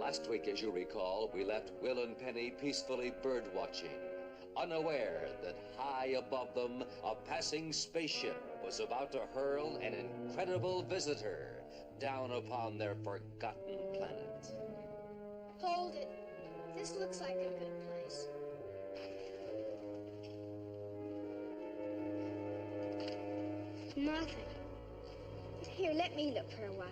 Last week, as you recall, we left Will and Penny peacefully bird-watching, unaware that high above them, a passing spaceship was about to hurl an incredible visitor down upon their forgotten planet. Hold it. This looks like a good place. Nothing. Here, let me look for a while.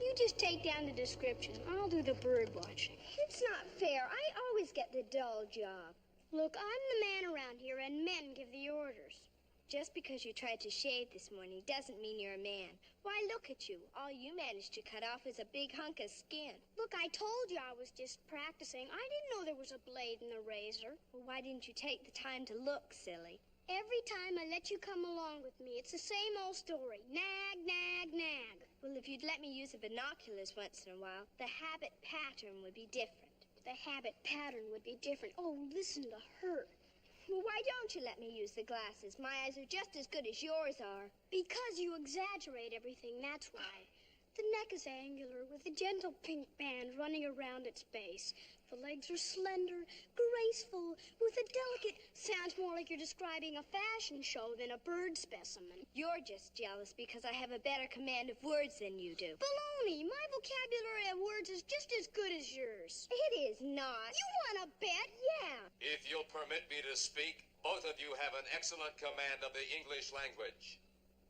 You just take down the description. I'll do the bird watching. It's not fair. I always get the dull job. Look, I'm the man around here, and men give the orders. Just because you tried to shave this morning doesn't mean you're a man. Why, look at you. All you managed to cut off is a big hunk of skin. Look, I told you I was just practicing. I didn't know there was a blade in the razor. Well, why didn't you take the time to look, silly? Every time I let you come along with me, it's the same old story. Nag, nag, nag. Well, if you'd let me use the binoculars once in a while, the habit pattern would be different. The habit pattern would be different. Oh, listen to her. Well, why don't you let me use the glasses? My eyes are just as good as yours are. Because you exaggerate everything, that's why. The neck is angular with a gentle pink band running around its base. The legs are slender, graceful, with a delicate... Sounds more like you're describing a fashion show than a bird specimen. You're just jealous because I have a better command of words than you do. Baloney! My vocabulary of words is just as good as yours. It is not. You want to bet? Yeah. If you'll permit me to speak, both of you have an excellent command of the English language.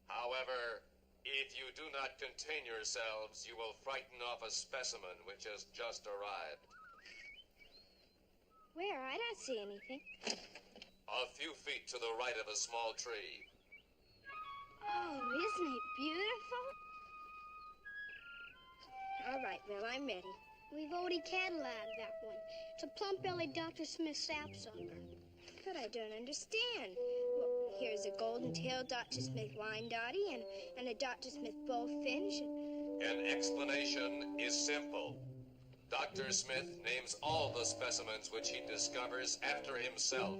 However, if you do not contain yourselves, you will frighten off a specimen which has just arrived. Where? I don't see anything. A few feet to the right of a small tree. Oh, isn't it beautiful? All right, Will, I'm ready. We've already cataloged that one. It's a plump-bellied Dr. Smith sapsucker. But I don't understand. Well, here's a golden-tailed Dr. Smith Wyandotte and a Dr. Smith bullfinch. An explanation is simple. Dr. Smith names all the specimens which he discovers after himself.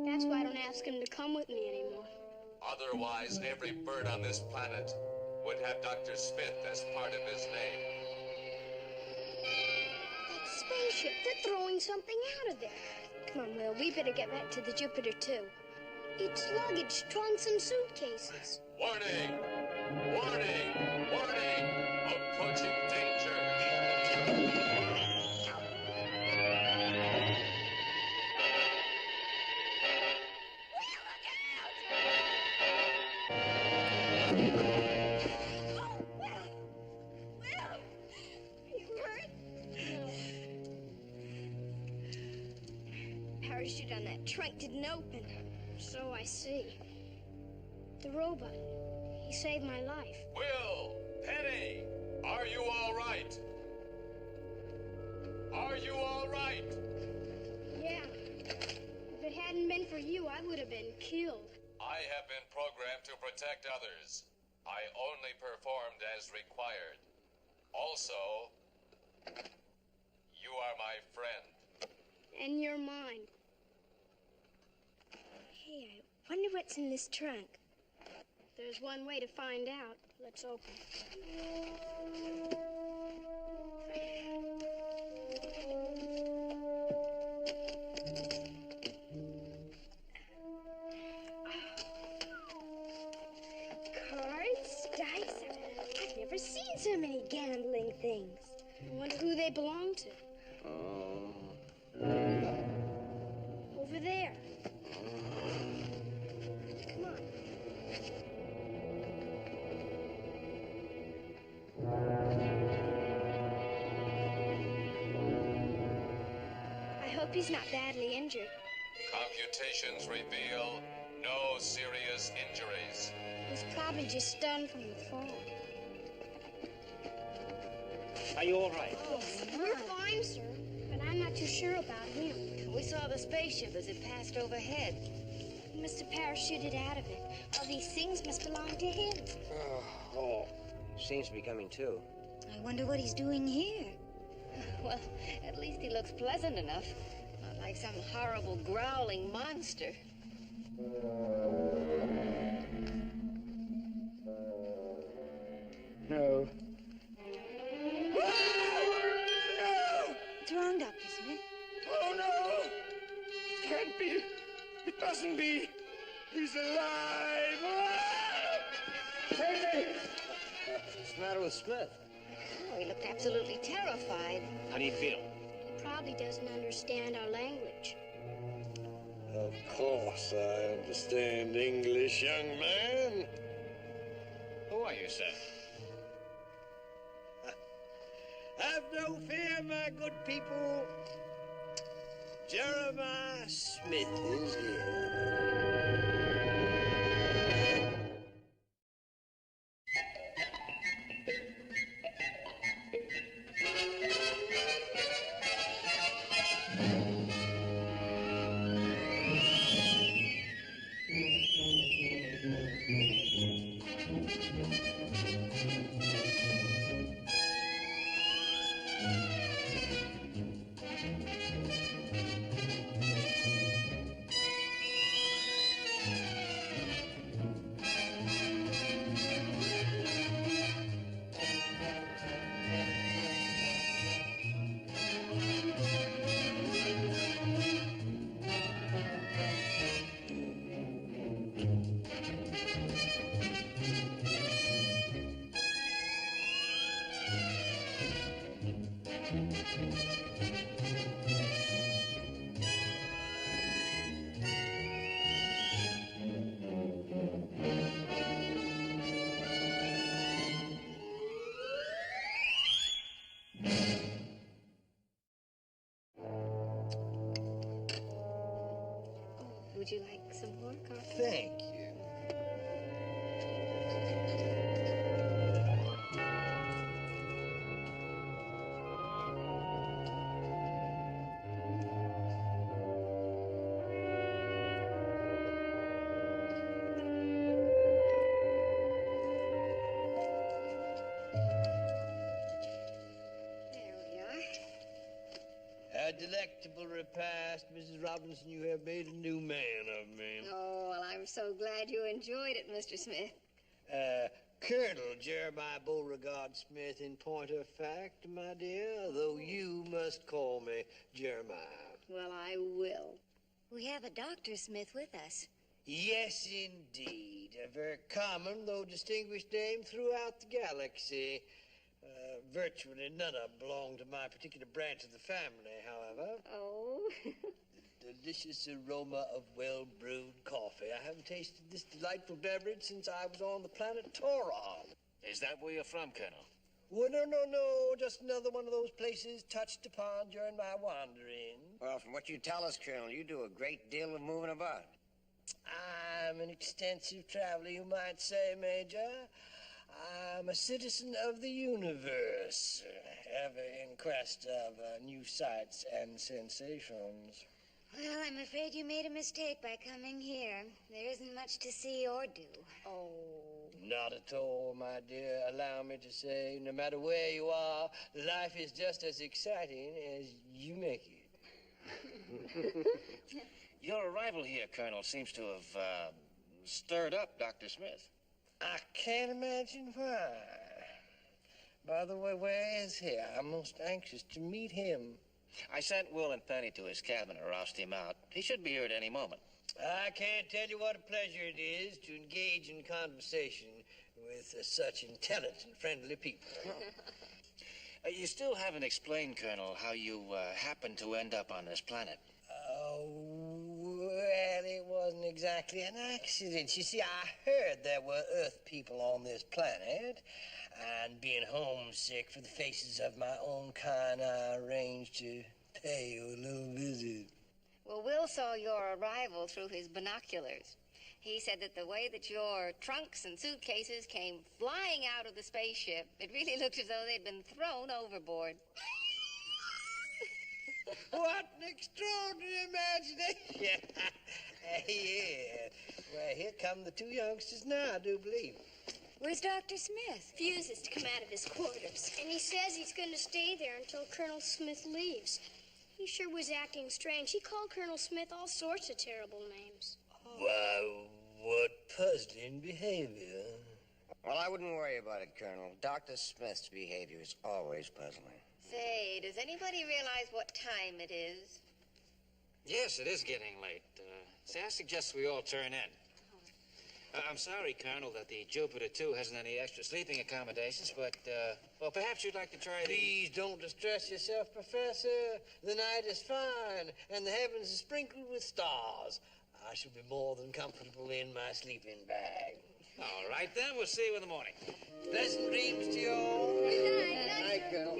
That's why I don't ask him to come with me anymore. Otherwise, every bird on this planet would have Dr. Smith as part of his name. That spaceship, they're throwing something out of there. Come on, Will, we better get back to the Jupiter, too. It's luggage, trunks, and suitcases. Warning! Warning! Warning! Approaching danger! Parachute on that trunk didn't open. So I see. The robot. He saved my life. Will! Penny! Are you all right? Are you all right? Yeah. If it hadn't been for you, I would have been killed. I have been programmed to protect others. I only performed as required. Also, you are my friend. And you're mine. Hey, I wonder what's in this trunk. There's one way to find out. Let's open. Cards, dice. I've never seen so many gambling things. I wonder who they belong to. Over there. Come on. I hope he's not badly injured. Computations reveal no serious injuries. He's probably just stunned from the fall. Are you all right? Oh, we're fine, sir. But I'm not too sure about him. We saw the spaceship as it passed overhead. He must have parachuted out of it. All these things must belong to him. Oh, seems to be coming too. I wonder what he's doing here. Well, at least he looks pleasant enough. Not like some horrible growling monster. No. What's the matter with Smith? Oh, he looked absolutely terrified. How do you feel? He probably doesn't understand our language. Of course I understand English, young man. Who are you, sir? Have no fear, my good people. Jeremiah Smith is here. Would you like some more coffee? Thank you. There we are. A delectable repast, Mrs. Robinson. You have made a new man of me. Oh, well, I'm so glad you enjoyed it, Mr. Smith. Colonel Jeremiah Beauregard Smith, in point of fact, my dear, though you must call me Jeremiah. Well, I will. We have a Dr. Smith with us. Yes, indeed. A very common, though distinguished name throughout the galaxy. Virtually none of them belong to my particular branch of the family, however. Oh. The delicious aroma of well-brewed coffee. I haven't tasted this delightful beverage since I was on the planet Toron. Is that where you're from, Colonel? Oh, no. Just another one of those places touched upon during my wandering. Well, from what you tell us, Colonel, you do a great deal of moving about. I'm an extensive traveler, you might say, Major. I'm a citizen of the universe, ever in quest of new sights and sensations. Well, I'm afraid you made a mistake by coming here. There isn't much to see or do. Oh, not at all, my dear. Allow me to say, no matter where you are, life is just as exciting as you make it. Your arrival here, Colonel, seems to have stirred up Dr. Smith. I can't imagine why. By the way, where is he? I'm most anxious to meet him. I sent Will and Penny to his cabin and roused him out. He should be here at any moment. I can't tell you what a pleasure it is to engage in conversation with such intelligent, friendly people. You still haven't explained, Colonel, how you happened to end up on this planet. Well, it wasn't exactly an accident. You see, I heard there were Earth people on this planet, and being homesick for the faces of my own kind, I arranged to pay you a little visit. Well, Will saw your arrival through his binoculars. He said that the way that your trunks and suitcases came flying out of the spaceship, it really looked as though they'd been thrown overboard. What an extraordinary imagination! Yeah. Well, here come the two youngsters now, I do believe. Where's Dr. Smith? Refuses to come out of his quarters. And he says he's going to stay there until Colonel Smith leaves. He sure was acting strange. He called Colonel Smith all sorts of terrible names. Why, what puzzling behavior. Well, I wouldn't worry about it, Colonel. Dr. Smith's behavior is always puzzling. Say, does anybody realize what time it is? Yes, it is getting late. Say, I suggest we all turn in. I'm sorry, Colonel, that the Jupiter 2 hasn't any extra sleeping accommodations, but, well, perhaps you'd like to try the... Please don't distress yourself, Professor. The night is fine, and the heavens are sprinkled with stars. I shall be more than comfortable in my sleeping bag. All right, then. We'll see you in the morning. Pleasant dreams to you all. Good night. Colonel.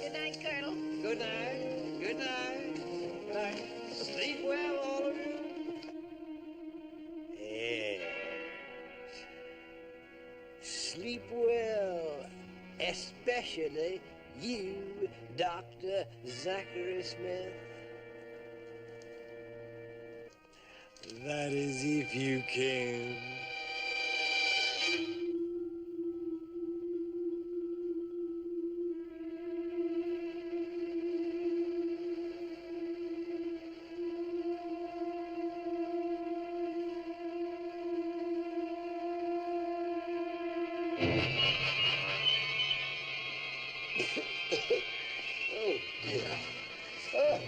Good night, Colonel. Good night. Good night. Good night. Sleep well, all of you. Yes. Sleep well, especially you, Dr. Zachary Smith. That is if you can. Oh, dear. Oh.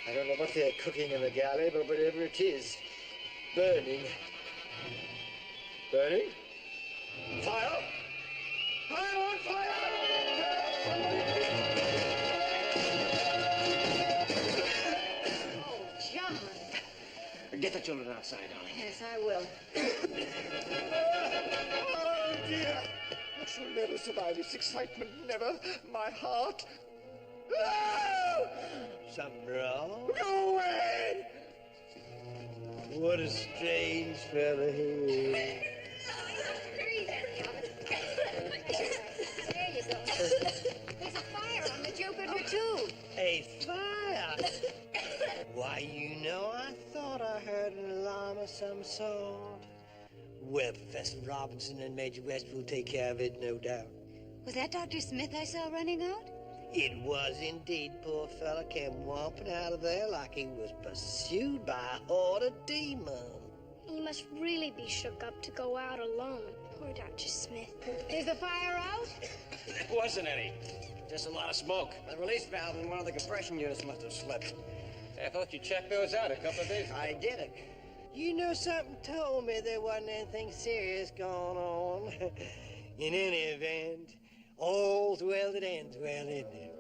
I don't know what they're cooking in the galley, but whatever it is, burning. Burning? Fire! I'm on fire! Oh, John. Get the children outside, darling. Yes, I will. Oh, dear. I shall never survive this excitement. Never. My heart. Oh! Something wrong? Go away! What a strange fella he is. There you go. There's a fire on the Jupiter 2. A fire? Why, you know, I thought I heard an alarm of some sort. Well, Professor Robinson and Major West will take care of it, no doubt. Was that Dr. Smith I saw running out? It was indeed. Poor fella came whomping out of there like he was pursued by a horde of demons. He must really be shook up to go out alone. Poor Dr. Smith. Is the fire out? There wasn't any. Just a lot of smoke. The release valve in one of the compression units must have slipped. I thought you checked those out a couple of days ago. I didn't. You know, something told me there wasn't anything serious going on. In any event, all's well that ends well, isn't it?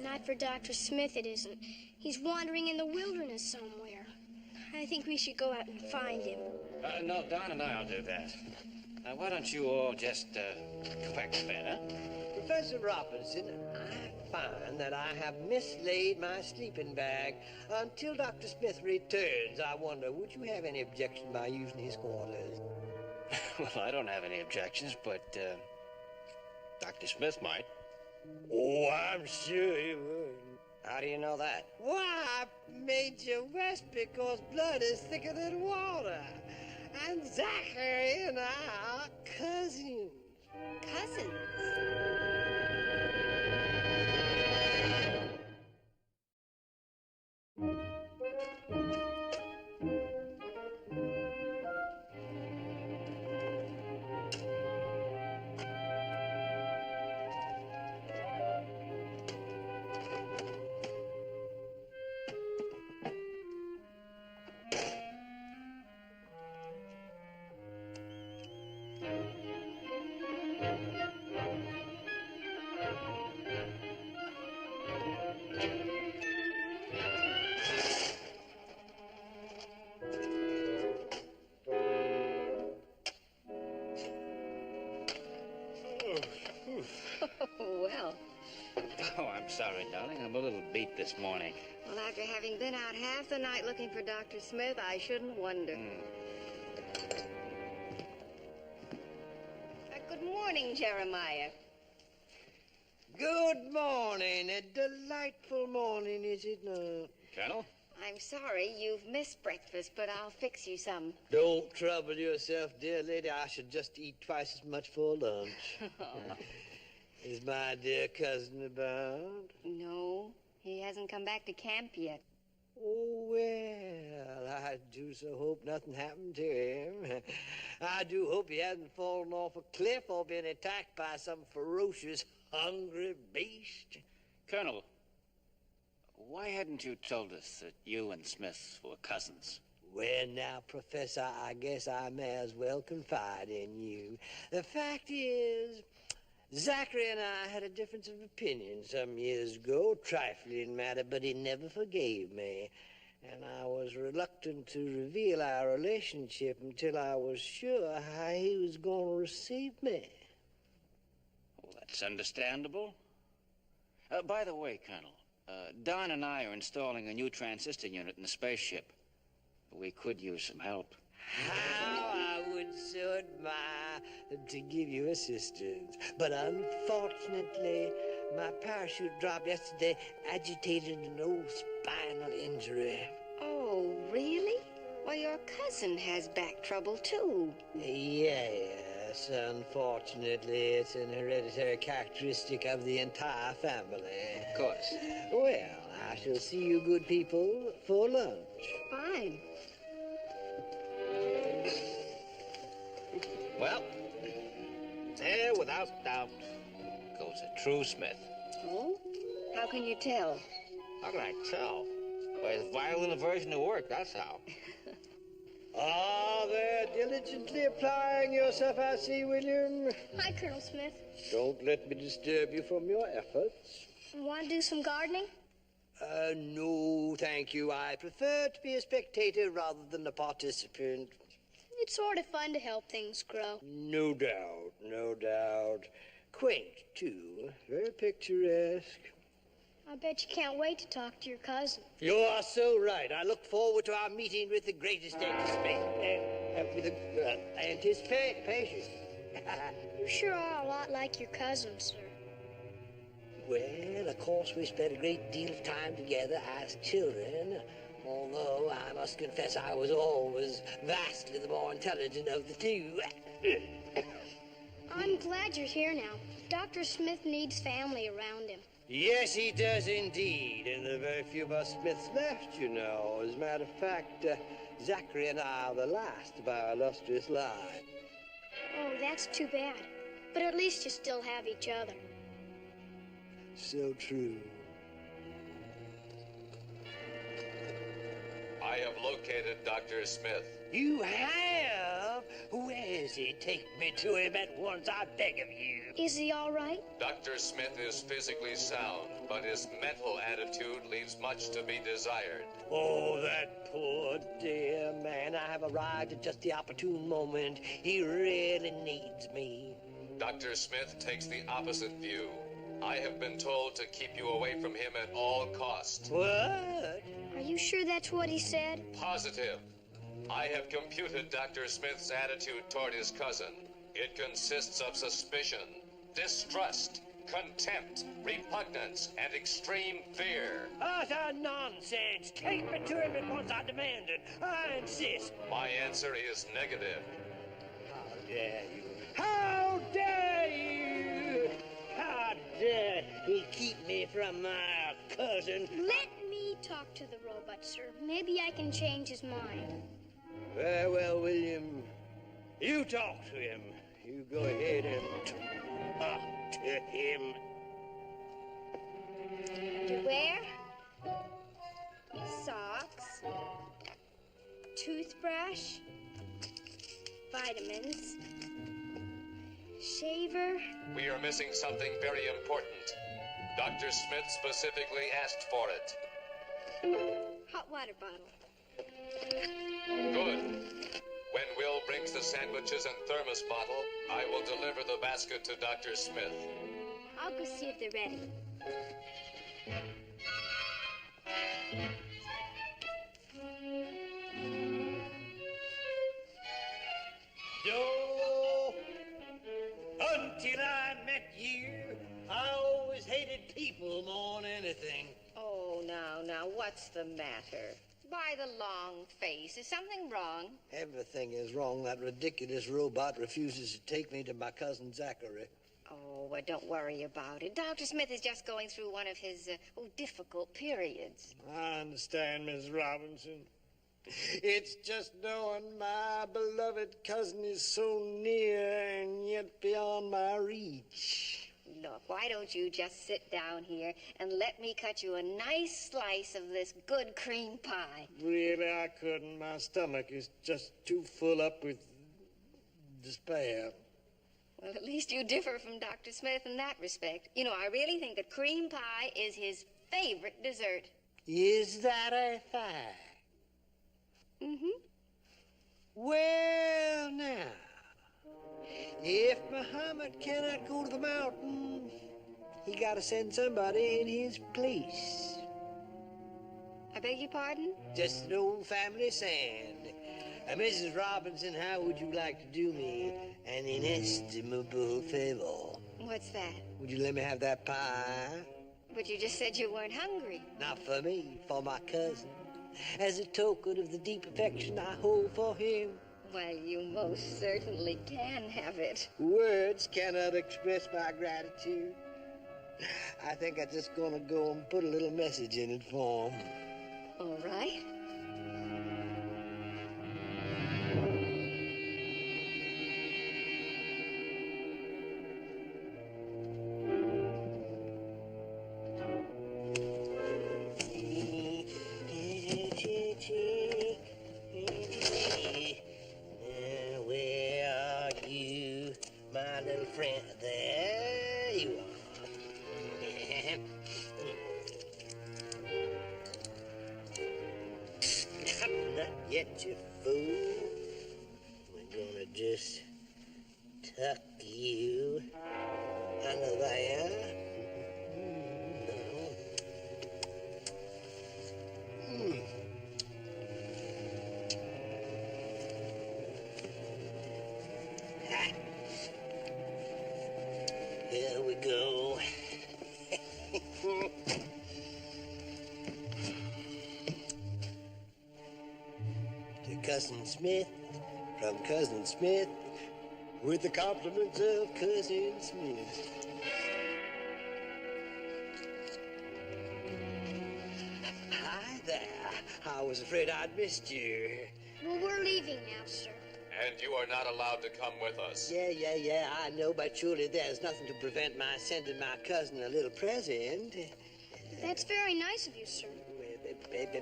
Not for Dr. Smith, it isn't. He's wandering in the wilderness somewhere. I think we should go out and find him. No, Don and I'll do that. Now, why don't you all just go back to bed, huh? Professor Robinson, I find that I have mislaid my sleeping bag. Until Dr. Smith returns, I wonder, would you have any objection by using his quarters? Well, I don't have any objections, but Dr. Smith might. Oh, I'm sure he would. How do you know that? Why, Major West, because blood is thicker than water. And Zachary and I are cousins. Cousins? Well, Oh, I'm sorry, darling. I'm a little beat this morning. well, after having been out half the night looking for Dr. Smith, I shouldn't wonder. Good morning, Jeremiah. Good morning. A delightful morning, is it not? Colonel? I'm sorry you've missed breakfast, but I'll fix you some. Don't trouble yourself, dear lady. I should just eat twice as much for lunch. Is my dear cousin about? No, he hasn't come back to camp yet. Oh, well, I do so hope nothing happened to him. I do hope he hasn't fallen off a cliff or been attacked by some ferocious, hungry beast. Colonel, why hadn't you told us that you and Smith were cousins? Well, now, Professor, I guess I may as well confide in you. The fact is, Zachary and I had a difference of opinion some years ago, trifling matter, but he never forgave me. And I was reluctant to reveal our relationship until I was sure how he was going to receive me. Well, that's understandable. By the way, Colonel, Don and I are installing a new transistor unit in the spaceship. We could use some help. How I would so admire to give you assistance. But unfortunately, my parachute drop yesterday agitated an old spinal injury. Oh, really? Well, your cousin has back trouble, too. Yes, unfortunately, it's an hereditary characteristic of the entire family. Of course. Well, I shall see you good people for lunch. Fine. Well, there, without doubt, goes a true Smith. Oh? How can you tell? How can I tell? By his violin aversion to work, that's how. Ah, there, diligently applying yourself, I see, William. Hi, Colonel Smith. Don't let me disturb you from your efforts. Want to do some gardening? No, thank you. I prefer to be a spectator rather than a participant. It's sort of fun to help things grow. No doubt, no doubt. Quaint, too. Very picturesque. I bet you can't wait to talk to your cousin. You are so right. I look forward to our meeting with the greatest anticipation. You sure are a lot like your cousin, sir. Well, of course, we spent a great deal of time together as children, although I must confess I was always vastly the more intelligent of the two. I'm glad you're here now. Dr. Smith needs family around him. Yes, he does indeed, and there are very few of us Smiths left, you know. As a matter of fact, Zachary and I are the last of our illustrious line. Oh, that's too bad. But at least you still have each other. So true. I have located Dr. Smith. You have? Where is he? Take me to him at once, I beg of you. Is he all right? Dr. Smith is physically sound, but his mental attitude leaves much to be desired. Oh, that poor dear man. I have arrived at just the opportune moment. He really needs me. Dr. Smith takes the opposite view. I have been told to keep you away from him at all costs. What? Are you sure that's what he said? Positive. I have computed Dr. Smith's attitude toward his cousin. It consists of suspicion, distrust, contempt, repugnance, and extreme fear. Utter nonsense. Take me to him at once, I demand it. I insist. My answer is negative. How dare you? How dare you? How dare he keep me from my cousin? Let me talk to the robot, sir. Maybe I can change his mind. Very well, William. You talk to him. You go ahead and talk to him. Underwear, socks, toothbrush, vitamins, shaver. We are missing something very important. Dr. Smith specifically asked for it. Hot water bottle. Good. When Will brings the sandwiches and thermos bottle, I will deliver the basket to Dr. Smith. I'll go see if they're ready. No. Until I met you, I always hated people more than anything. Oh, now, what's the matter? Why the long face? Is something wrong? Everything is wrong. That ridiculous robot refuses to take me to my cousin Zachary. Oh, well, don't worry about it. Dr. Smith is just going through one of his difficult periods. I understand, Miss Robinson. It's just knowing my beloved cousin is so near and yet beyond my reach. look, why don't you just sit down here and let me cut you a nice slice of this good cream pie? Really, I couldn't. My stomach is just too full up with despair. Well, at least you differ from Dr. Smith in that respect. You know, I really think that cream pie is his favorite dessert. Is that a fact? Mm-hmm. Well, now, if Muhammad cannot go to the mountain, he gotta send somebody in his place. I beg your pardon? Just an old family saying. Mrs. Robinson, how would you like to do me an inestimable favor? What's that? Would you let me have that pie? But you just said you weren't hungry. Not for me, for my cousin. As a token of the deep affection I hold for him. Well, you most certainly can have it. Words cannot express my gratitude. I think I'm just gonna go and put a little message in it for him. All right. Where are you, my little friend? There you are. Not yet, you fool. We're gonna just tuck you under there. Here we go. To Cousin Smith, from Cousin Smith, with the compliments of Cousin Smith. Hi there. I was afraid I'd missed you. Well, we're leaving now, sir. And you are not allowed to come with us. Yeah, I know, but surely there's nothing to prevent my sending my cousin a little present. That's very nice of you, sir.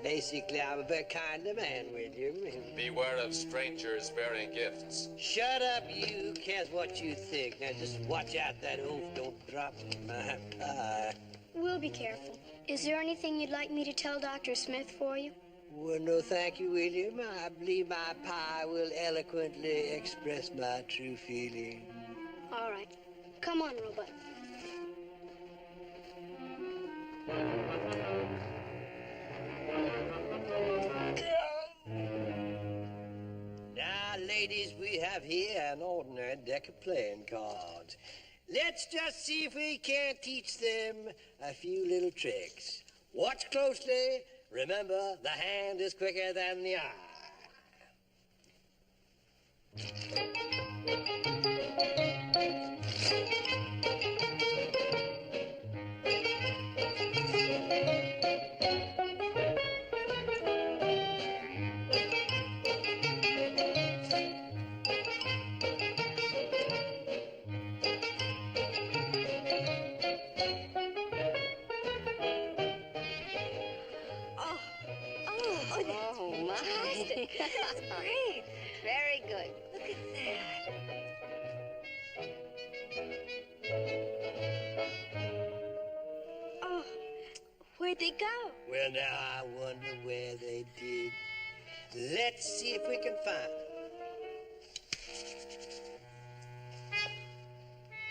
Basically, I'm a very kind man, William. Beware of strangers bearing gifts. Shut up, you cares what you think. Now just watch out that oaf don't drop my pie. We'll be careful. Is there anything you'd like me to tell Dr. Smith for you? Well, no, thank you, William. I believe my pie will eloquently express my true feeling. All right. Come on, Robot. Now, ladies, we have here an ordinary deck of playing cards. Let's just see if we can't teach them a few little tricks. Watch closely. Remember, the hand is quicker than the eye. Oh, my. That's great. Very good. Look at that. Oh, where'd they go? Well, now, I wonder where they did. Let's see if we can find them.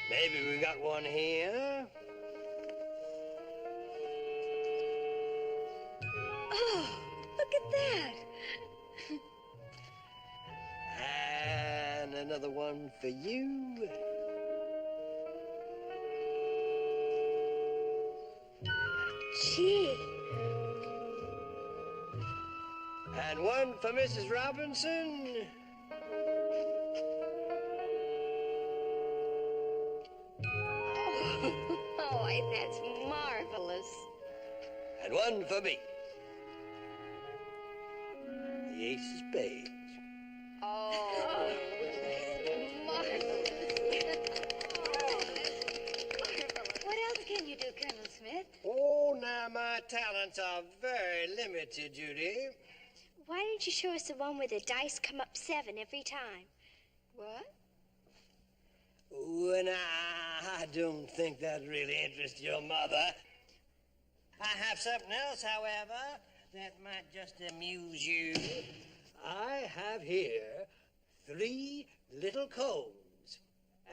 Maybe we got one here. Oh, look at that. And another one for you. Gee. And one for Mrs. Robinson. Oh, that's marvelous. And one for me. The ace of spades. Oh, marvelous. Oh, that's marvelous. talents are very limited, Judy. Why didn't you show us the one where the dice come up 7 every time? What? Well, I don't think that really interests your mother. I have something else, however, that might just amuse you. I have here 3 little cones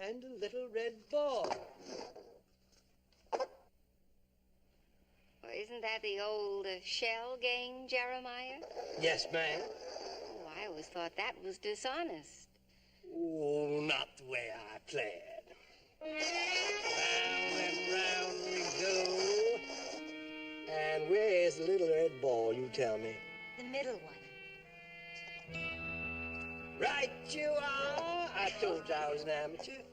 and a little red ball. Well, isn't that the old shell game, Jeremiah? Yes, ma'am. Oh, I always thought that was dishonest. Oh, not the way I planned. Round and round we go. And where is the little red ball, you tell me? The middle one. Right you are. I told you I was an amateur.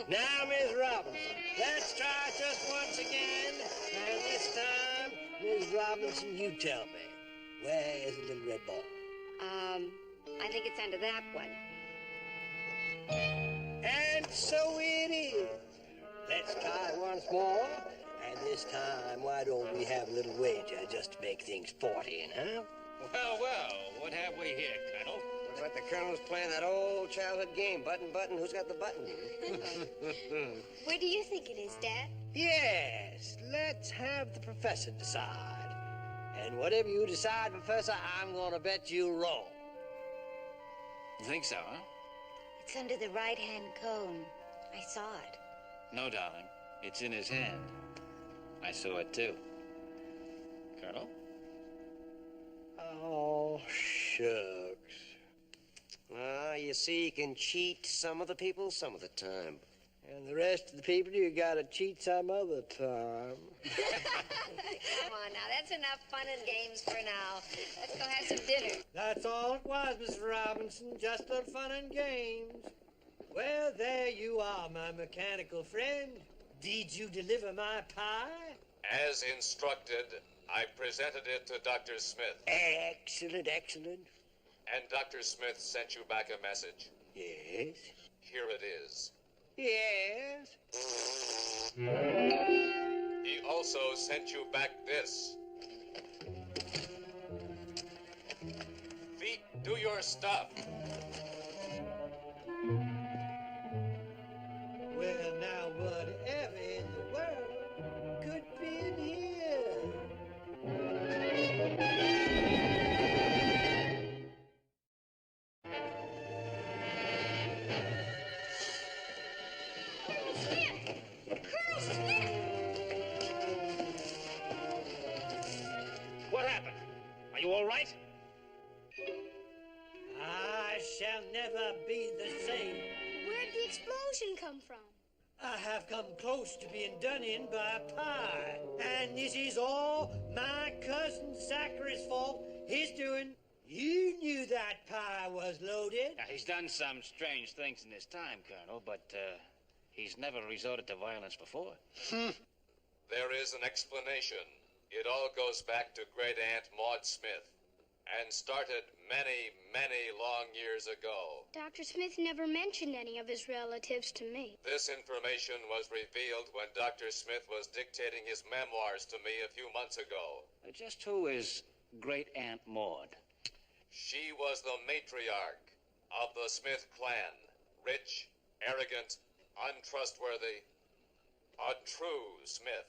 Now, Miss Robinson, let's try just once again. And this time, Miss Robinson, you tell me, where is the little red ball? I think it's under that one. And so it is. Let's try once more. And this time, why don't we have a little wager just to make things 40, huh? Well, what have we here, Colonel? Looks like the Colonel's playing that old childhood game. Button, button, who's got the button? Where do you think it is, Dad? Yes, let's have the professor decide. And whatever you decide, Professor, I'm going to bet you wrong. You think so, huh? It's under the right-hand cone. I saw it. No, darling. It's in his hand. I saw it, too. Colonel? Oh, shucks. You see, you can cheat some of the people some of the time. And the rest of the people, you gotta cheat some other time. Come on now, that's enough fun and games for now. Let's go have some dinner. That's all it was, Miss Robinson, just a fun and games. Well, there you are, my mechanical friend. Did you deliver my pie? As instructed, I presented it to Dr. Smith, Excellent, excellent. and Dr. Smith sent you back a message. Yes, Here it is. yes. He also sent you back this. Feet, do your stuff. Well, now, whatever in the world could be in here? Smith! Colonel Smith! What happened? Are you all right? I shall never be the same. Where'd the explosion come from? I have come close to being done in by a pie. And this is all my cousin Zachary's fault. His doing. You knew that pie was loaded. Now, he's done some strange things in his time, Colonel, but he's never resorted to violence before. There is an explanation. It all goes back to Great Aunt Maud Smith and started many, many long years ago. Dr. Smith never mentioned any of his relatives to me. This information was revealed when Dr. Smith was dictating his memoirs to me a few months ago. Just who is Great Aunt Maud? She was the matriarch of the Smith clan. Rich, arrogant, untrustworthy. A true Smith.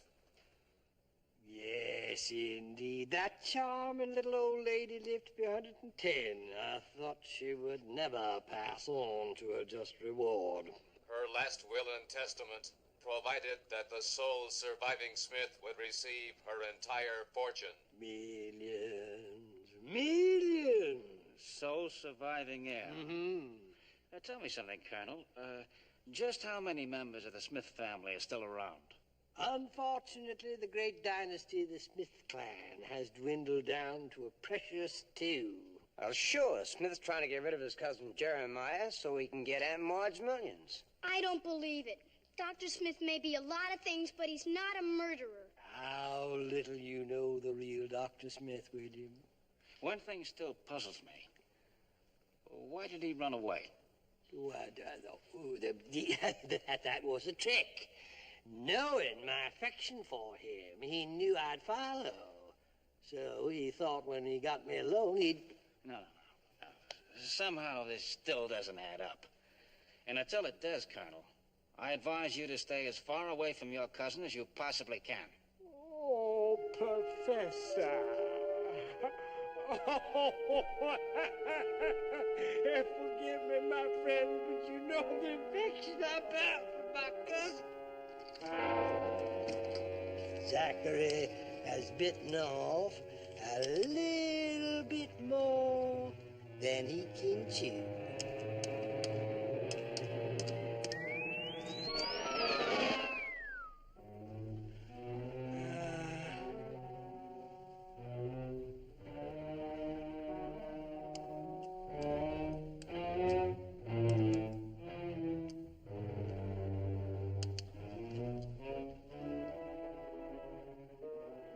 Yes, indeed. That charming little old lady lived to be 110. I thought she would never pass on to her just reward. Her last will and testament provided that the sole surviving Smith would receive her entire fortune. Millions. Millions. Sole surviving heir. Mm-hmm. Now, tell me something, Colonel. Just how many members of the Smith family are still around? Unfortunately, the great dynasty of the Smith clan has dwindled down to a precious 2. Well, sure. Smith's trying to get rid of his cousin Jeremiah so he can get Aunt Maud's millions. I don't believe it. Dr. Smith may be a lot of things, but he's not a murderer. How little you know the real Dr. Smith, William. One thing still puzzles me. Why did he run away? That was a trick. Knowing my affection for him, he knew I'd follow. So he thought when he got me alone, he'd... No. Somehow this still doesn't add up. And until it does, Colonel, I advise you to stay as far away from your cousin as you possibly can. Oh, Professor. Forgive me, my friend, but you know the affection I bear for my cousin. Zachary has bitten off a little bit more than he can chew.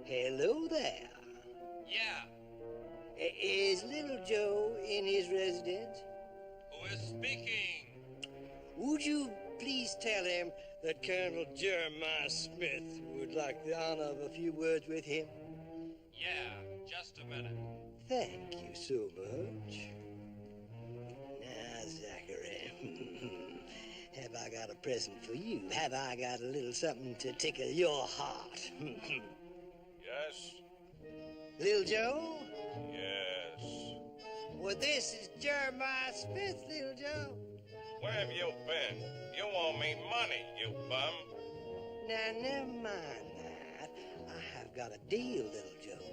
Hello there. Yeah. Is little Joe in his residence? Who is speaking? Would you please tell him that Colonel Jeremiah Smith would like the honor of a few words with him? Yeah, just a minute. Thank you so much. Now, Zachary, have I got a present for you? Have I got a little something to tickle your heart? Yes? Little Joe? Yes. Well, this is Jeremiah Smith, Little Joe. Where have you been? You owe me money, you bum. Now, never mind that. I have got a deal, Little Joe.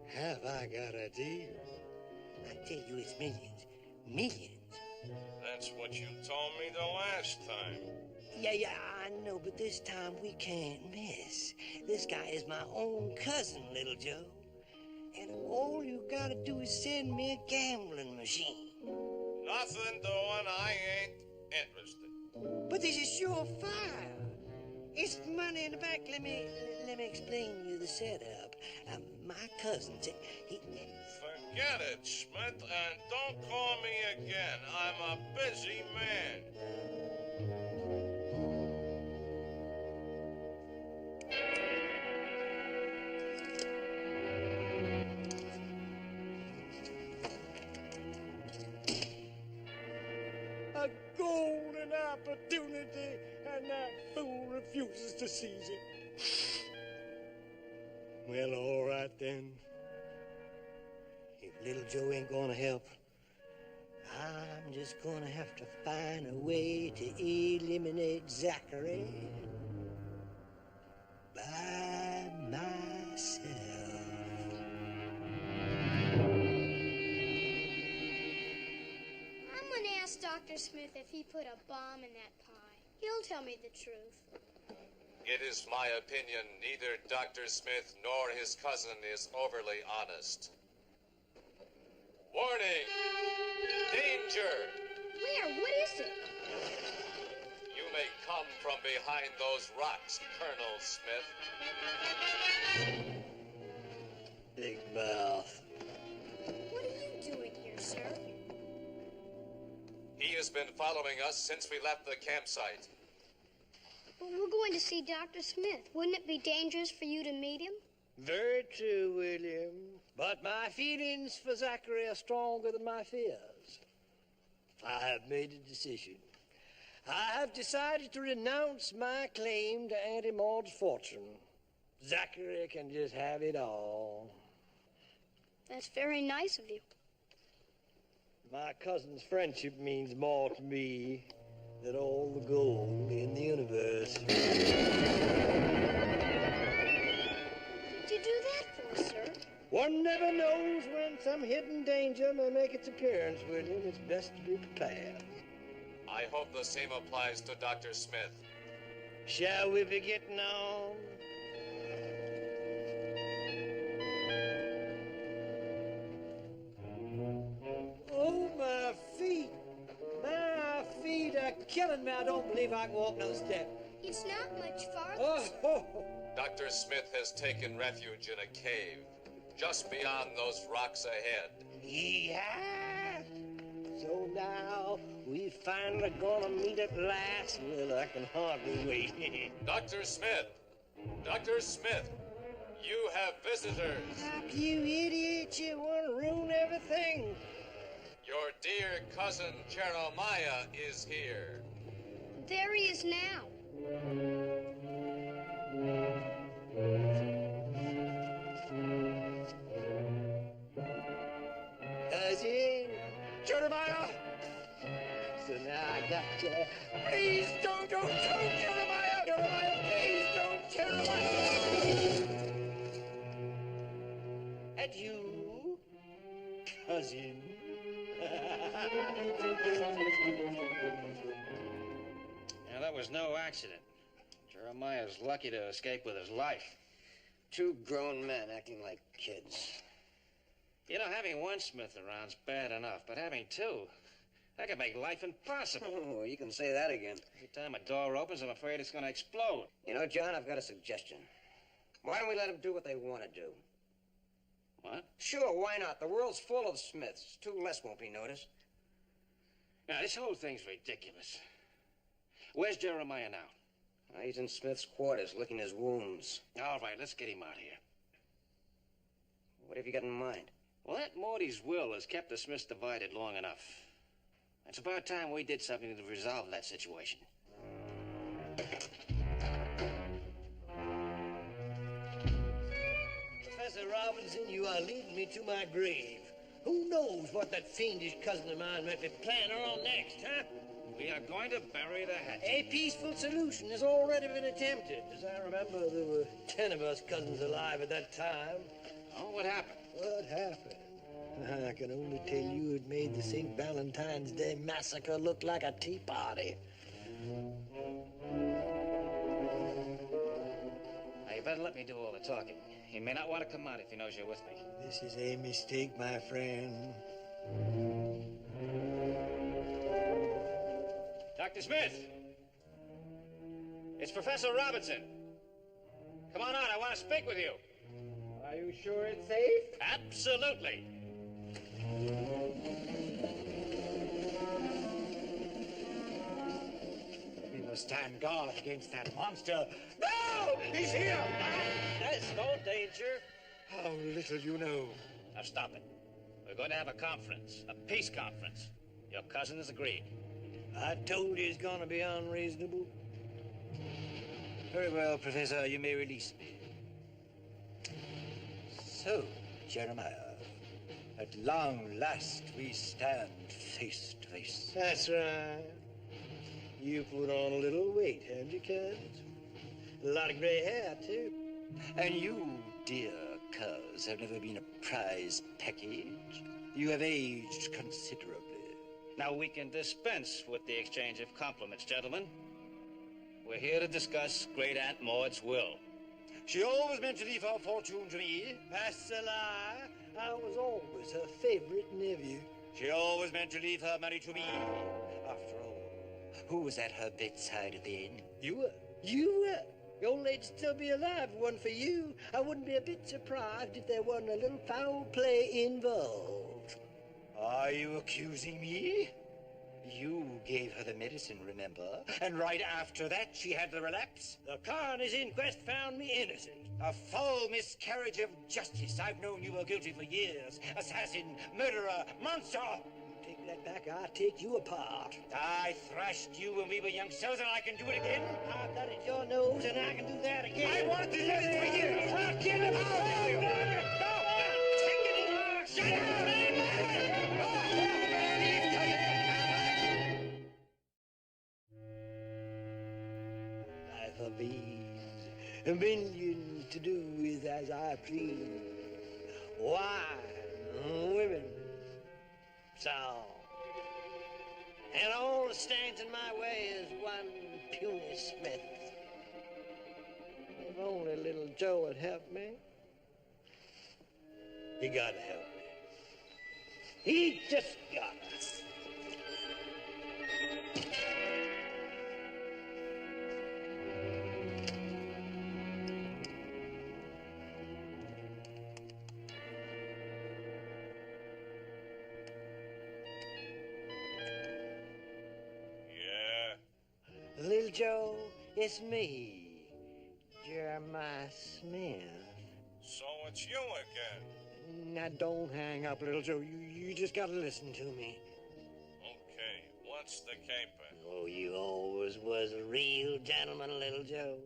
Have I got a deal? I tell you, it's millions. Millions. That's what you told me the last time. Yeah, I know, but this time we can't miss. This guy is my own cousin, Little Joe. And all you gotta do is send me a gambling machine. Nothing doing, I ain't interested. But this is surefire. It's money in the bank. Let me explain you the setup. My cousin, he... Forget it, Smith, and don't call me again. I'm a busy man. A golden opportunity, and that fool refuses to seize it. Well, all right then. If Little Joe ain't gonna help, I'm just gonna have to find a way to eliminate Zachary by myself. I'm gonna ask Dr. Smith if he put a bomb in that pie. He'll tell me the truth. It is my opinion neither Dr. Smith nor his cousin is overly honest. Warning! Danger! Where? What is it? You may come from behind those rocks, Colonel Smith. Big mouth. What are you doing here, sir? He has been following us since we left the campsite. But we're going to see Dr. Smith. Wouldn't it be dangerous for you to meet him? Very true, William. But my feelings for Zachary are stronger than my fears. I have made a decision. I have decided to renounce my claim to Auntie Maud's fortune. Zachary can just have it all. That's very nice of you. My cousin's friendship means more to me than all the gold in the universe. What'd you do that for, sir? One never knows when some hidden danger may make its appearance, William. It's best to be prepared. I hope the same applies to Dr. Smith. Shall we be getting on? Oh, my feet. My feet are killing me. I don't believe I can walk another step. It's not much farther. Oh, Dr. Smith has taken refuge in a cave, just beyond those rocks ahead. yeah. So now we finally gonna meet at last. Well, I can hardly wait. Dr. Smith! Dr. Smith! You have visitors. You idiot, you want to ruin everything. Your dear cousin Jeremiah is here. There he is now. Cousin Jeremiah. So now I got you. Please don't Jeremiah. Jeremiah, please don't, Jeremiah. And you, cousin. Now, that was no accident. Jeremiah's lucky to escape with his life. Two grown men acting like kids. You know, having one Smith around's bad enough, but having two, that could make life impossible. Oh, you can say that again. Every time a door opens, I'm afraid it's going to explode. You know, John, I've got a suggestion. Why don't we let them do what they want to do? What? Sure, why not? The world's full of Smiths. Two less won't be noticed. Now, this whole thing's ridiculous. Where's Jeremiah now? He's in Smith's quarters, licking his wounds. All right, let's get him out here. What have you got in mind? Well, that Morty's will has kept the Smiths divided long enough. It's about time we did something to resolve that situation. Professor Robinson, you are leading me to my grave. Who knows what that fiendish cousin of mine might be planning on next, huh? We are going to bury the hatchet. A peaceful solution has already been attempted. As I remember, there were 10 of us cousins alive at that time. Oh, what happened? What happened? I can only tell you it made the St. Valentine's Day massacre look like a tea party. Now, you better let me do all the talking. He may not want to come out if he knows you're with me. This is a mistake, my friend. Dr. Smith! It's Professor Robinson. Come on out, I want to speak with you. Are you sure it's safe? Absolutely. We must stand guard against that monster. No! He's here! There's no danger. How little you know. Now stop it. We're going to have a conference, a peace conference. Your cousin has agreed. I told you he's gonna be unreasonable. Very well, Professor, you may release me. So, Jeremiah, at long last we stand face to face. That's right. You put on a little weight, haven't you, cuz? A lot of gray hair, too. And you, dear cuz, have never been a prize package. You have aged considerably. Now we can dispense with the exchange of compliments, gentlemen. We're here to discuss Great Aunt Maud's will. She always meant to leave her fortune to me. That's a lie. I was always her favorite nephew. She always meant to leave her money to me. After all, who was at her bedside at the end? You were. You were. The old lady'd still be alive if it wasn't for you. I wouldn't be a bit surprised if there wasn't a little foul play involved. Are you accusing me? You gave her the medicine, remember? And right after that, she had the relapse? The coroner's inquest found me innocent. A full miscarriage of justice. I've known you were guilty for years. Assassin, murderer, monster! Take that back, I'll take you apart. I thrashed you when we were youngsters, and I can do it again. I've got it your nose, and I can do that again. I wanted to do it for years. I'll kill him. Shut up! Life of ease, a million to do with as I please. Wine, women, song. And all that stands in my way is one puny Smith. If only little Joe would help me. He gotta help me. He just gotta. Little Joe, it's me, Jeremiah Smith. So it's you again. Now, don't hang up, little Joe. You just gotta listen to me. Okay, what's the caper? Oh, you always was a real gentleman, little Joe.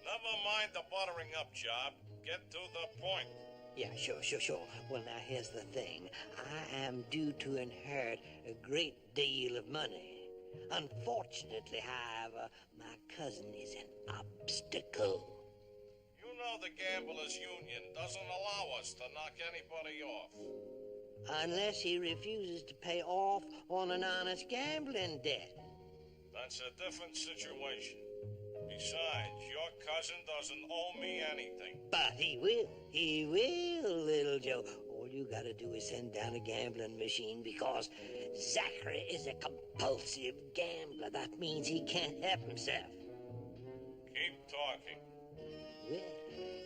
Never mind the buttering up job. Get to the point. Yeah, sure. Well, now, here's the thing. I am due to inherit a great deal of money. Unfortunately, however, my cousin is an obstacle. You know the Gamblers Union doesn't allow us to knock anybody off. Unless he refuses to pay off on an honest gambling debt. That's a different situation. Besides, your cousin doesn't owe me anything. But he will, little Joe. All you gotta do is send down a gambling machine because Zachary is a compulsive gambler. That means he can't help himself. Keep talking. Well,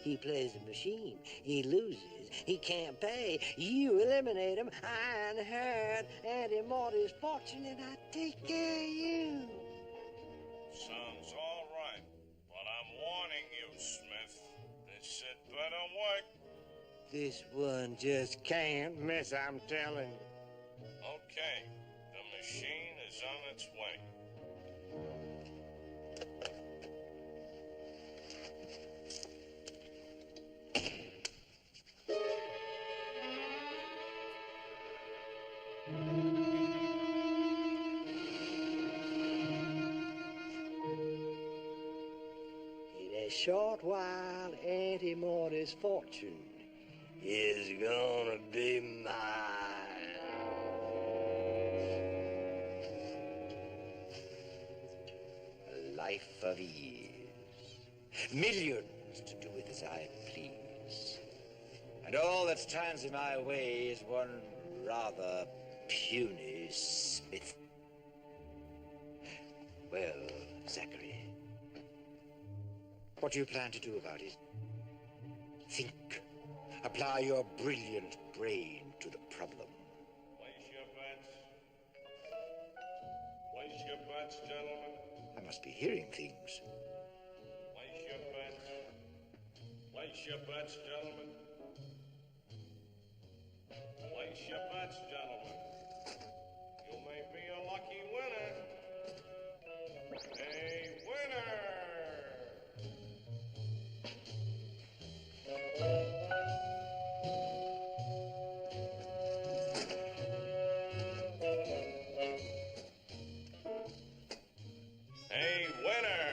he plays the machine. He loses. He can't pay. You eliminate him. I inherit Auntie Morty's fortune and I take care of you. Sounds all right, but I'm warning you, Smith. This had better work. This one just can't miss, I'm telling you. Okay, the machine is on its way. In a short while, Auntie Morty's fortune is gonna be mine. A life of ease. Millions to do with as I please. And all that stands in my way is one rather puny Smith. Well, Zachary, what do you plan to do about it? Think. Apply your brilliant brain to the problem. Place your bets. Place your bets, gentlemen. I must be hearing things. Place your bets. Place your bets, gentlemen. Place your bets, gentlemen. You may be a lucky winner. A winner! A winner!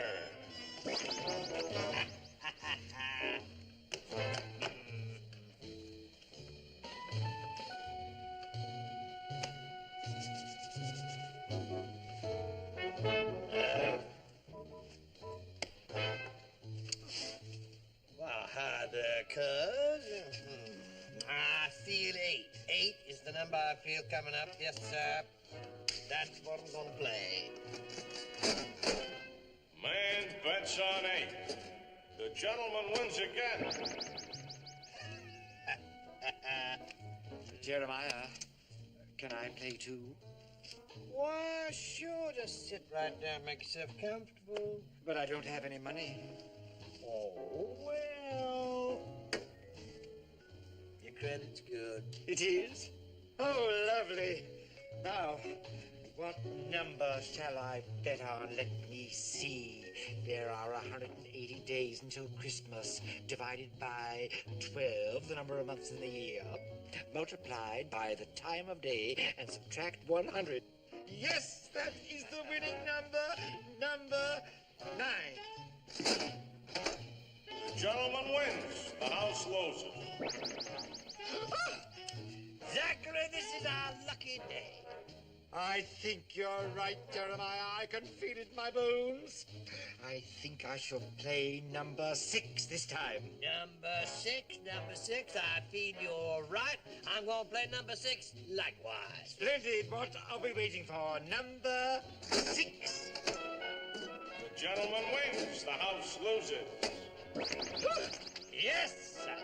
Well, hi there, cuz. I feel 8. 8 is the number I feel coming up. Yes, sir. That's what I'm gonna play. Man bets on 8. The gentleman wins again. Jeremiah, can I play too? Why, sure. Just sit right down, make yourself comfortable. But I don't have any money. Oh, well. Your credit's good. It is? Oh, lovely. Now, what number shall I bet on? Let me see. There are 180 days until Christmas, divided by 12, the number of months in the year, multiplied by the time of day, and subtract 100. Yes, that is the winning number. Number 9. The gentleman wins. The house loses. Zachary, this is our lucky day. I think you're right, Jeremiah. I can feel it in my bones. I think I shall play number 6 this time. Number 6. I feel you're right. I'm going to play number 6 likewise. Splendid. What are we waiting for? Number 6. The gentleman wins. The house loses. Yes, sir.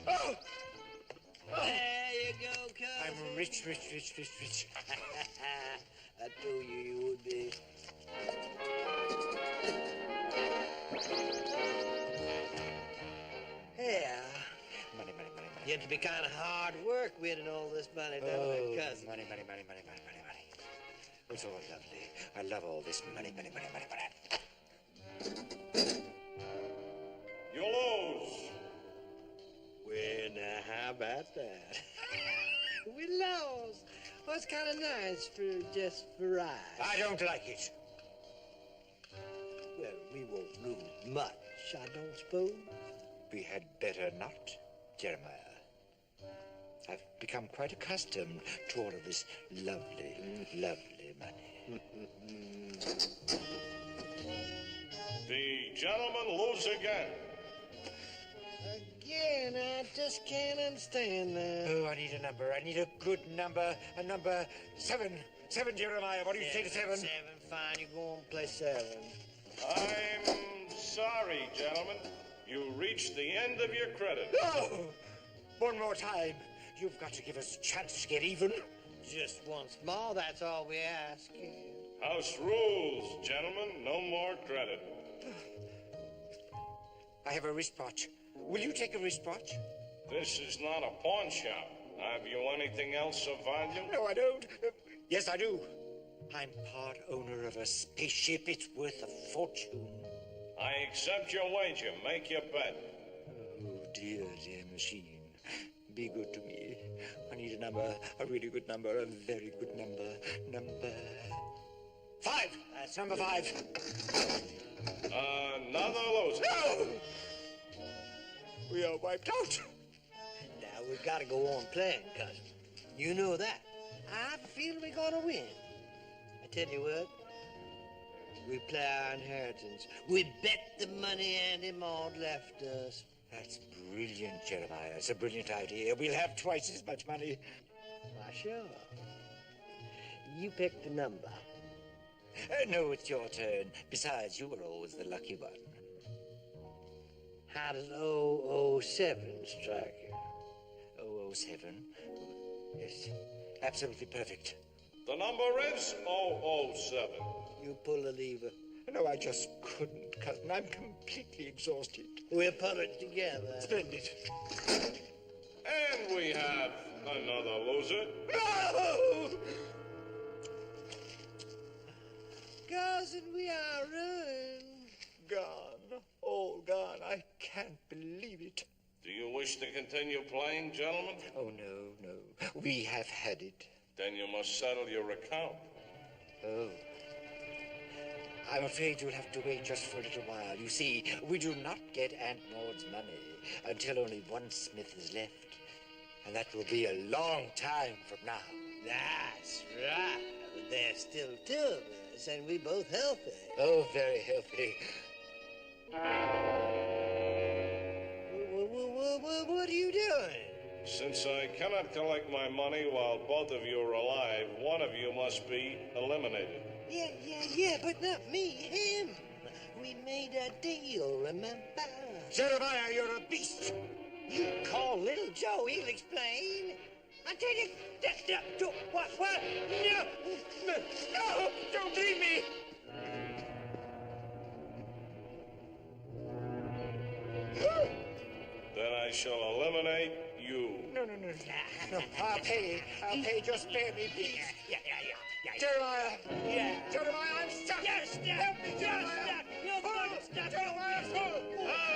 Oh! There you go, cousin. I'm rich. I told you you would be. Yeah. Money. You have to be kind of hard work winning all this money, don't it, cousin? Money. It's all lovely. I love all this money. You lose. Well, now, how about that? We lost. Well, it's kind of nice for just variety. I don't like it. Well, we won't lose much, I don't suppose. We had better not, Jeremiah. I've become quite accustomed to all of this lovely money. The gentleman lose again. Again, I just can't understand that. Oh, I need a number. I need a good number. A number 7. 7, Jeremiah. What do you say to 7? 7, fine. You go and play 7. I'm sorry, gentlemen. You reached the end of your credit. No! One more time. You've got to give us a chance to get even. Just once more, that's all we ask. House rules, gentlemen. No more credit. I have a wristwatch. Will you take a wristwatch? This is not a pawn shop. Have you anything else of value? No, I don't. Yes, I do. I'm part owner of a spaceship. It's worth a fortune. I accept your wager. Make your bet. Oh, dear machine. Be good to me. I need a number, a really good number, a very good number. Number 5. That's number 5. Another loser. No! We are wiped out. Now, we've got to go on playing, cousin. You know that. I feel we're going to win. I tell you what. We play our inheritance. We bet the money Andy Maud left us. That's brilliant, Jeremiah. It's a brilliant idea. We'll have twice as much money. Why, sure. You pick the number. No, it's your turn. Besides, you were always the lucky one. How does 007 strike you? 007? Yes, absolutely perfect. The number is 007. You pull the lever. No, I just couldn't, cousin. I'm completely exhausted. We'll pull it together. Splendid. And we have another loser. No! Cousin, we are ruined. Gone. All gone. I can't believe it. Do you wish to continue playing, gentlemen? Oh, no. We have had it. Then you must settle your account. Oh. I'm afraid you'll have to wait just for a little while. You see, we do not get Aunt Maud's money until only one Smith is left. And that will be a long time from now. That's right. But there's still 2 of us, and we both healthy. Oh, very healthy. What are you doing? Since I cannot collect my money while both of you are alive, one of you must be eliminated. Yeah, but not me, him. We made a deal, remember? Jeremiah, you're a beast. You call little Joe, he'll explain. I tell you, what? No, don't leave me. Then I shall eliminate you. No. I'll pay. Just spare me, please. Yeah. Jeremiah. Yeah. Jeremiah, I'm stuck. Yes, Help me, Jeremiah. Stop. Jeremiah,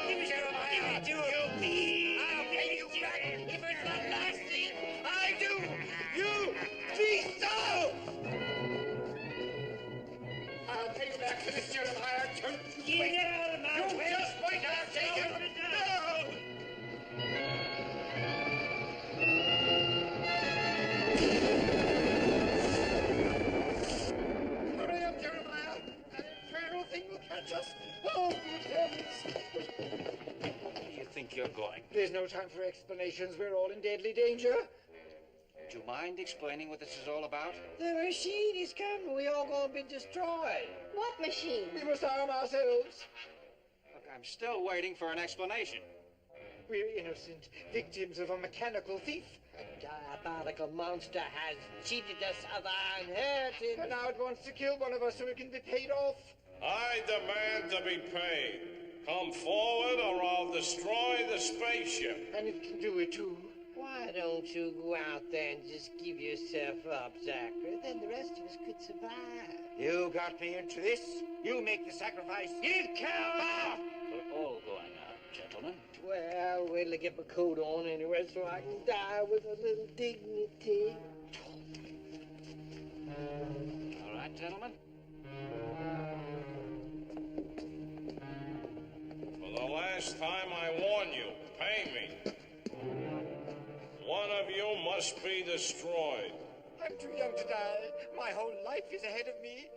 Give me Jeremiah. Give You me. I'll pay you back. If it's not lasting, I do. You beast. No. I'll pay you back for this, Jeremiah. Don't wait. Get out of my way. Just wait. I'll take it. No. Hurry up, Jeremiah. That infernal thing will catch us. Oh, good heavens. Where do you think you're going? There's no time for explanations. We're all in deadly danger. Do you mind explaining what this is all about? The machine is coming. We all gonna be destroyed. What machine? We must arm ourselves. Look, I'm still waiting for an explanation. We're innocent, victims of a mechanical thief. The diabolical monster has cheated us of our inheritance. And now it wants to kill one of us so it can be paid off. I demand to be paid. Come forward or I'll destroy the spaceship. And it can do it too. Why don't you go out there and just give yourself up, Zachary? Then the rest of us could survive. You got me into this. You make the sacrifice. You coward! We're all going out, gentlemen. Well, wait till I get my coat on anyway so I can die with a little dignity. All right, gentlemen. For the last time I warn you, pay me. One of you must be destroyed. I'm too young to die. My whole life is ahead of me.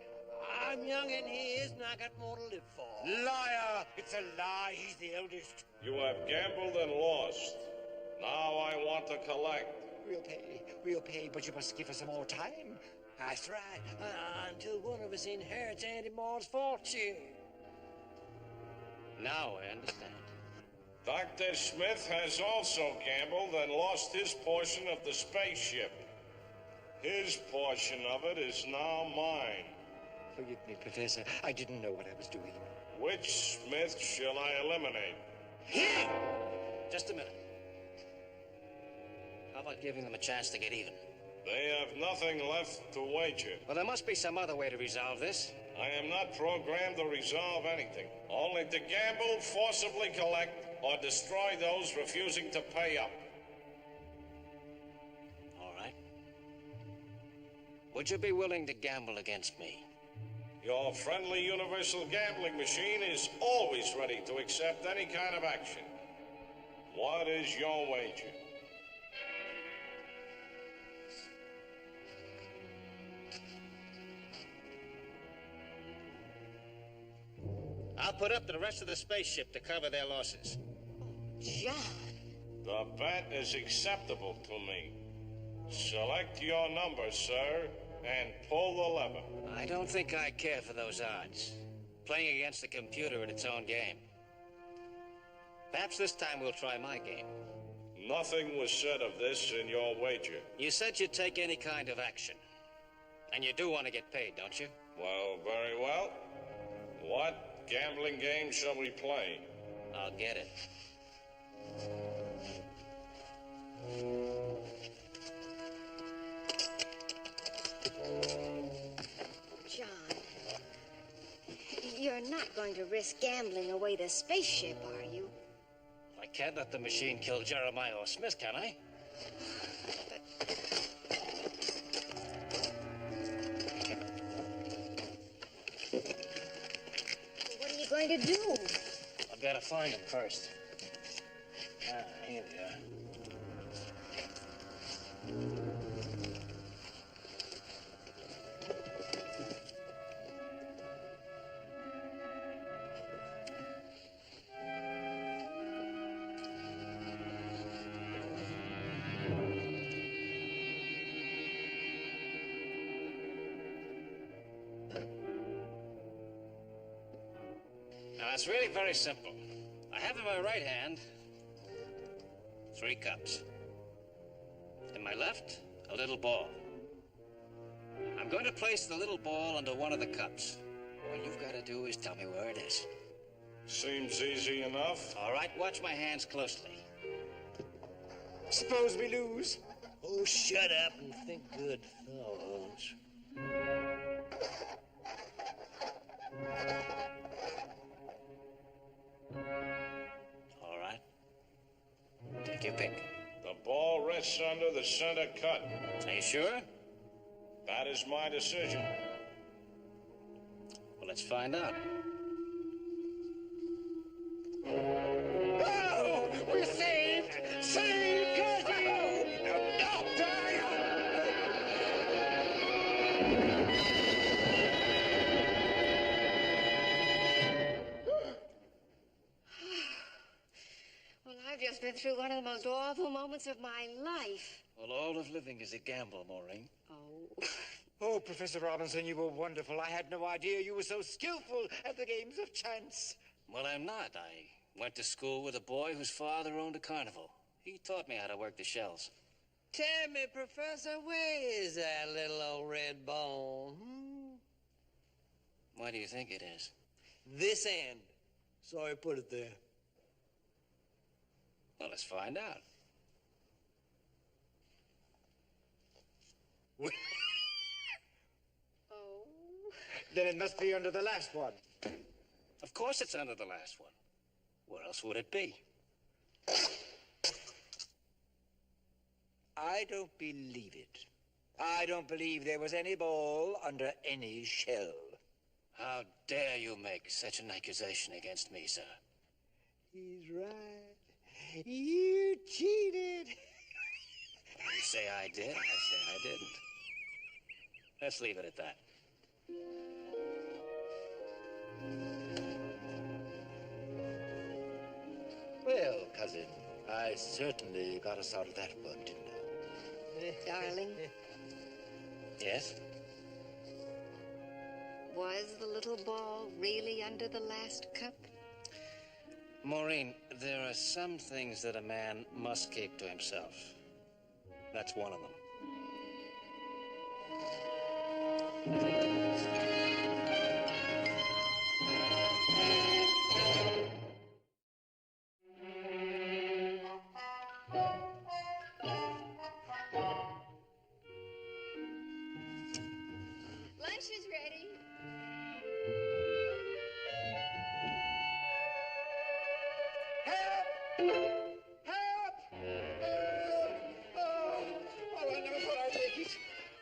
I'm young and he is, and I got more to live for. Liar! It's a lie. He's the eldest. You have gambled and lost. Now I want to collect. We'll pay, but you must give us some more time. That's right. Until one of us inherits Auntie Maud's fortune. Now I understand. Dr. Smith has also gambled and lost his portion of the spaceship. His portion of it is now mine. Forgive me, Professor. I didn't know what I was doing. Which Smith shall I eliminate? Just a minute. How about giving them a chance to get even? They have nothing left to wager. Well, there must be some other way to resolve this. I am not programmed to resolve anything. Only to gamble, forcibly collect, or destroy those refusing to pay up. All right. Would you be willing to gamble against me? Your friendly universal gambling machine is always ready to accept any kind of action. What is your wager? I'll put up the rest of the spaceship to cover their losses. John. The bet is acceptable to me. Select your number, sir, and pull the lever. I don't think I care for those odds. Playing against the computer in its own game. Perhaps this time we'll try my game. Nothing was said of this in your wager. You said you'd take any kind of action. And you do want to get paid, don't you? Well, very well. What gambling game shall we play? I'll get it. John, you're not going to risk gambling away the spaceship, are you? I can't let the machine kill Jeremiah or Smith, can I? What are you going to do? I've got to find him first. Here they are. Now, it's really very simple. I have in my right hand 3 cups. In my left, a little ball. I'm going to place the little ball under one of the cups. All you've got to do is tell me where it is. Seems easy enough. All right, watch my hands closely. Suppose we lose? Oh, shut up and think good thoughts. All right. Take your pick. The ball rests under the center cut. Are you sure? That is my decision. Well, let's find out. Oh, we're saved! Saved! Curtis! No, die! Well, I've just been through one of the most awful moments of my life. Well, all of living is a gamble, Maureen. Oh. Oh, Professor Robinson, you were wonderful. I had no idea you were so skillful at the games of chance. Well, I'm not. I went to school with a boy whose father owned a carnival. He taught me how to work the shells. Tell me, Professor, where is that little old red bone? Why do you think it is? This end. So I put it there. Well, let's find out. Oh. Then it must be under the last one. Of course it's under the last one. Where else would it be? I don't believe it. I don't believe there was any ball under any shell. How dare you make such an accusation against me, sir? He's right. You cheated. You say I did, I say I didn't. Let's leave it at that. Well, cousin, I certainly got us out of that one, didn't I? Darling, Yes? was the little ball really under the last cup? Maureen, there are some things that a man must keep to himself. That's one of them. Lunch is ready. Help! Help! Oh, I never thought I'd make it.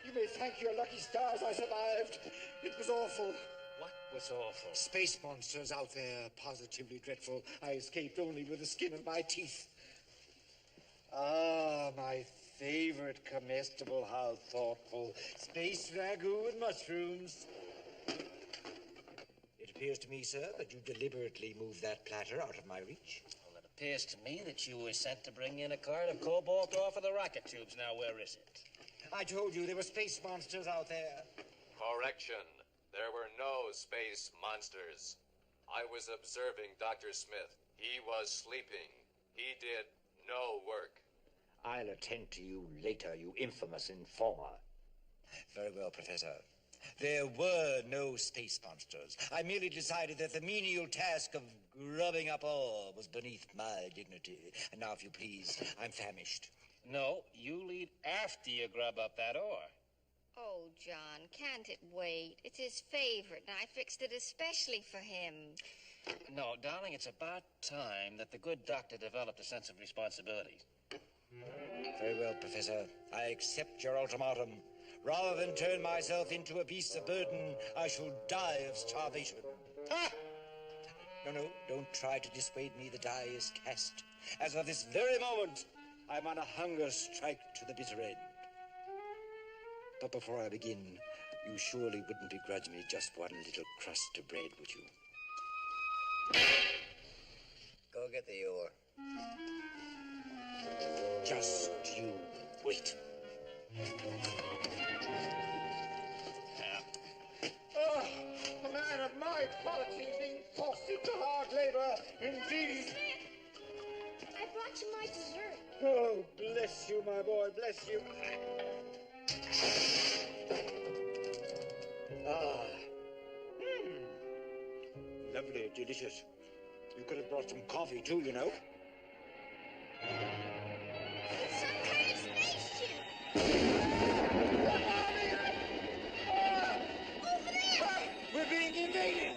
You may thank your lucky stars I survived. It was awful. What was awful? Space monsters out there, positively dreadful. I escaped only with the skin of my teeth. Ah, my favorite comestible, how thoughtful. Space ragu and mushrooms. It appears to me, sir, that you deliberately moved that platter out of my reach. Well, it appears to me that you were sent to bring in a cart of cobalt off of the rocket tubes. Now, where is it? I told you there were space monsters out there. Correction. There were no space monsters. I was observing Dr. Smith. He was sleeping. He did no work. I'll attend to you later, you infamous informer. Very well, Professor. There were no space monsters. I merely decided that the menial task of grubbing up ore was beneath my dignity. And now, if you please, I'm famished. No, you lead after you grub up that ore. Oh, John, can't it wait? It's his favorite, and I fixed it especially for him. No, darling, it's about time that the good doctor developed a sense of responsibility. Very well, Professor. I accept your ultimatum. Rather than turn myself into a beast of burden, I shall die of starvation. Ah! No, don't try to dissuade me. The die is cast. As of this very moment, I'm on a hunger strike to the bitter end. But before I begin, you surely wouldn't begrudge me just one little crust of bread, would you? Go get the ore. Just you wait. Oh, a man of my quality being forced into hard labor, indeed. I brought you my dessert. Oh, bless you, my boy, bless you. Ah. Lovely, delicious. You could have brought some coffee, too, you know. It's some kind of spaceship. Over there! We're being invaded!